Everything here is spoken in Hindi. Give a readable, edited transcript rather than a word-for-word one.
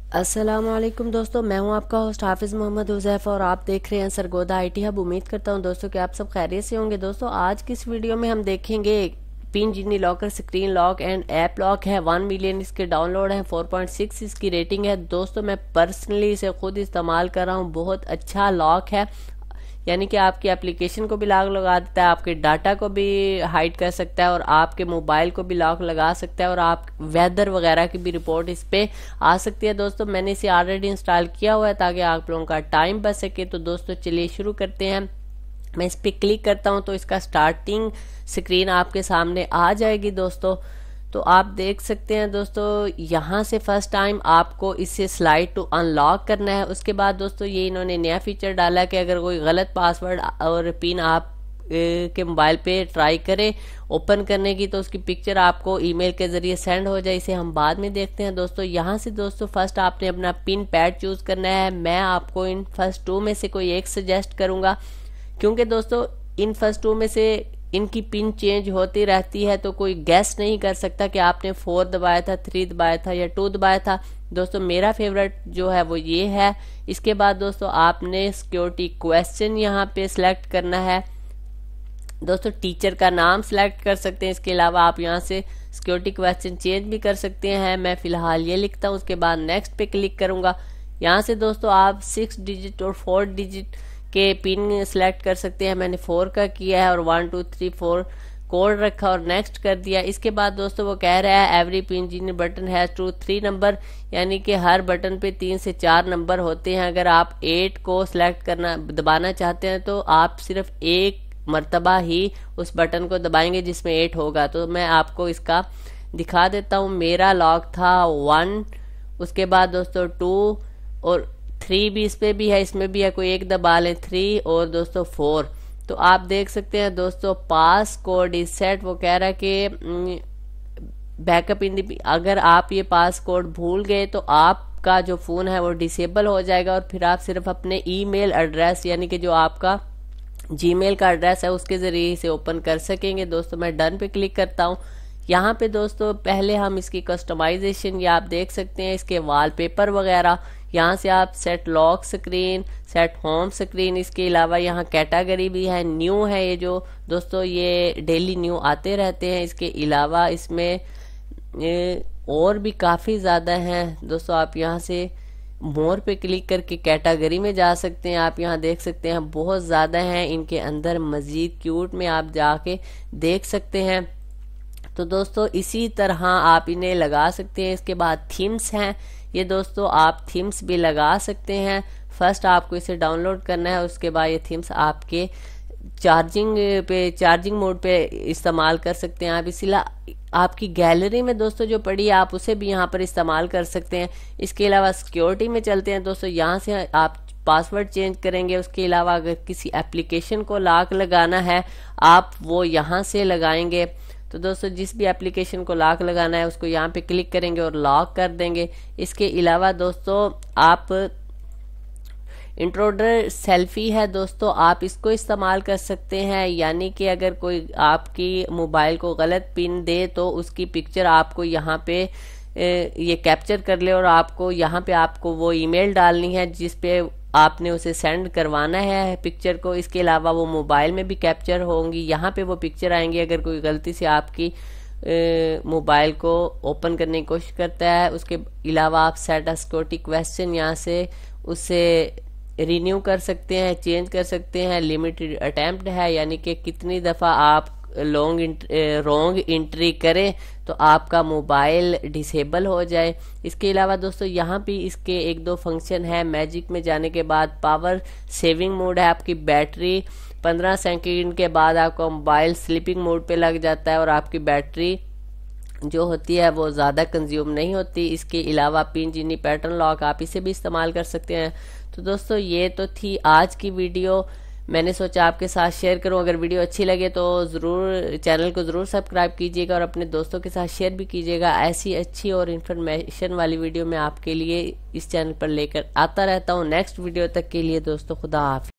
अस्सलामुअलैकुम दोस्तों, मैं हूं आपका होस्ट हाफिज़ मोहम्मद हुज़ैफ़ और आप देख रहे हैं सरगोदा आईटी हब। उम्मीद करता हूं दोस्तों कि आप सब खैरियत से होंगे। दोस्तों आज की इस वीडियो में हम देखेंगे Pin Genie Locker screen lock and app lock है। 1 मिलियन इसके डाउनलोड है, 4.6 इसकी रेटिंग है। दोस्तों मैं पर्सनली इसे खुद इस्तेमाल कर रहा हूँ, बहुत अच्छा लॉक है। यानी कि आपकी एप्लीकेशन को भी लॉक लगा देता है, आपके डाटा को भी हाइड कर सकता है और आपके मोबाइल को भी लॉक लगा सकता है और आप वेदर वगैरह की भी रिपोर्ट इस पे आ सकती है। दोस्तों मैंने इसे ऑलरेडी इंस्टॉल किया हुआ है ताकि आप लोगों का टाइम बच सके। तो दोस्तों चलिए शुरू करते हैं। मैं इस पर क्लिक करता हूं तो इसका स्टार्टिंग स्क्रीन आपके सामने आ जाएगी। दोस्तों तो आप देख सकते हैं दोस्तों, यहाँ से फर्स्ट टाइम आपको इसे स्लाइड टू अनलॉक करना है। उसके बाद दोस्तों ये इन्होंने नया फीचर डाला कि अगर कोई गलत पासवर्ड और पिन आप के मोबाइल पे ट्राई करें ओपन करने की तो उसकी पिक्चर आपको ईमेल के जरिए सेंड हो जाए। इसे हम बाद में देखते हैं। दोस्तों यहाँ से दोस्तों फर्स्ट आपने अपना पिन पैड चूज करना है। मैं आपको इन फर्स्ट 2 में से कोई एक सजेस्ट करूंगा, क्योंकि दोस्तों इन फर्स्ट 2 में से इनकी पिन चेंज होती रहती है तो कोई गैस नहीं कर सकता कि आपने 4 दबाया था, 3 दबाया था या 2 दबाया था। दोस्तों मेरा फेवरेट जो है वो ये है। इसके बाद दोस्तों आपने सिक्योरिटी क्वेश्चन यहाँ पे सिलेक्ट करना है। दोस्तों टीचर का नाम सिलेक्ट कर सकते हैं। इसके अलावा आप यहाँ से सिक्योरिटी क्वेश्चन चेंज भी कर सकते हैं। मैं फिलहाल ये लिखता हूँ, उसके बाद नेक्स्ट पे क्लिक करूंगा। यहाँ से दोस्तों आप 6 डिजिट और 4 डिजिट के पिन सिलेक्ट कर सकते हैं। मैंने 4 का किया है और 1 2 3 4 कोड रखा और नेक्स्ट कर दिया। इसके बाद दोस्तों वो कह रहा है every Pin Genie button has 2 3 number, यानी कि हर बटन पे 3 से 4 नंबर होते हैं। अगर आप 8 को सिलेक्ट करना दबाना चाहते हैं तो आप सिर्फ एक मर्तबा ही उस बटन को दबाएंगे जिसमें 8 होगा। तो मैं आपको इसका दिखा देता हूँ। मेरा लॉक था 1, उसके बाद दोस्तों 2 और 3 भी इस पे भी है, इसमें भी है, कोई एक दबा लें 3 और दोस्तों 4। तो आप देख सकते हैं दोस्तों पास कोड इज सेट। वो कह रहा है कि बैकअप इन दी, अगर आप ये पास कोड भूल गए तो आपका जो फोन है वो डिसेबल हो जाएगा और फिर आप सिर्फ अपने ईमेल एड्रेस यानी कि जो आपका जीमेल का एड्रेस है उसके जरिए इसे ओपन कर सकेंगे। दोस्तों मैं डन पे क्लिक करता हूँ। यहाँ पे दोस्तों पहले हम इसकी कस्टमाइजेशन या आप देख सकते हैं इसके वॉलपेपर वगैरह। यहाँ से आप set lock screen, set home screen, इसके अलावा यहाँ कैटेगरी भी है, न्यू है ये जो दोस्तों ये डेली न्यू आते रहते हैं। इसके अलावा इसमें और भी काफ़ी ज़्यादा हैं। दोस्तों आप यहाँ से मोर पे क्लिक करके कैटेगरी में जा सकते हैं। आप यहाँ देख सकते हैं बहुत ज़्यादा हैं इनके अंदर, मज़ीद क्यूट में आप जाके देख सकते हैं। तो दोस्तों इसी तरह आप इन्हें लगा सकते हैं। इसके बाद थीम्स हैं, ये दोस्तों आप थीम्स भी लगा सकते हैं। फर्स्ट आपको इसे डाउनलोड करना है, उसके बाद ये थीम्स आपके चार्जिंग मोड पे इस्तेमाल कर सकते हैं आप। इसीलिए आपकी गैलरी में दोस्तों जो पड़ी है आप उसे भी यहाँ पर इस्तेमाल कर सकते हैं। इसके अलावा सिक्योरिटी में चलते हैं दोस्तों। यहाँ से आप पासवर्ड चेंज करेंगे। उसके अलावा अगर किसी एप्लीकेशन को लॉक लगाना है आप वो यहाँ से लगाएंगे। तो दोस्तों जिस भी एप्लीकेशन को लॉक लगाना है उसको यहाँ पे क्लिक करेंगे और लॉक कर देंगे। इसके अलावा दोस्तों आप इंट्रोडर सेल्फी है दोस्तों, आप इसको इस्तेमाल कर सकते हैं। यानी कि अगर कोई आपकी मोबाइल को गलत पिन दे तो उसकी पिक्चर आपको यहाँ पे ये कैप्चर कर ले और आपको यहाँ पे आपको वो ईमेल डालनी है जिस पे आपने उसे सेंड करवाना है पिक्चर को। इसके अलावा वो मोबाइल में भी कैप्चर होंगी, यहाँ पे वो पिक्चर आएंगी अगर कोई गलती से आपकी मोबाइल को ओपन करने की कोशिश करता है। उसके अलावा आप सेट सिक्योरिटी क्वेश्चन यहाँ से उसे रिन्यू कर सकते हैं, चेंज कर सकते हैं। लिमिटेड अटेम्प्ट है, यानी कि कितनी दफ़ा आप रॉन्ग एंट्री करें तो आपका मोबाइल डिसेबल हो जाए। इसके अलावा दोस्तों यहाँ भी इसके 1-2 फंक्शन है। मैजिक में जाने के बाद पावर सेविंग मोड है, आपकी बैटरी 15 सेकंड के बाद आपका मोबाइल स्लीपिंग मोड पे लग जाता है और आपकी बैटरी जो होती है वो ज़्यादा कंज्यूम नहीं होती। इसके अलावा पिन जीनी पैटर्न लॉक आप इसे भी इस्तेमाल कर सकते हैं। तो दोस्तों ये तो थी आज की वीडियो, मैंने सोचा आपके साथ शेयर करूं। अगर वीडियो अच्छी लगे तो ज़रूर चैनल को ज़रूर सब्सक्राइब कीजिएगा और अपने दोस्तों के साथ शेयर भी कीजिएगा। ऐसी अच्छी और इन्फॉर्मेशन वाली वीडियो मैं आपके लिए इस चैनल पर लेकर आता रहता हूं। नेक्स्ट वीडियो तक के लिए दोस्तों खुदा हाफिज़।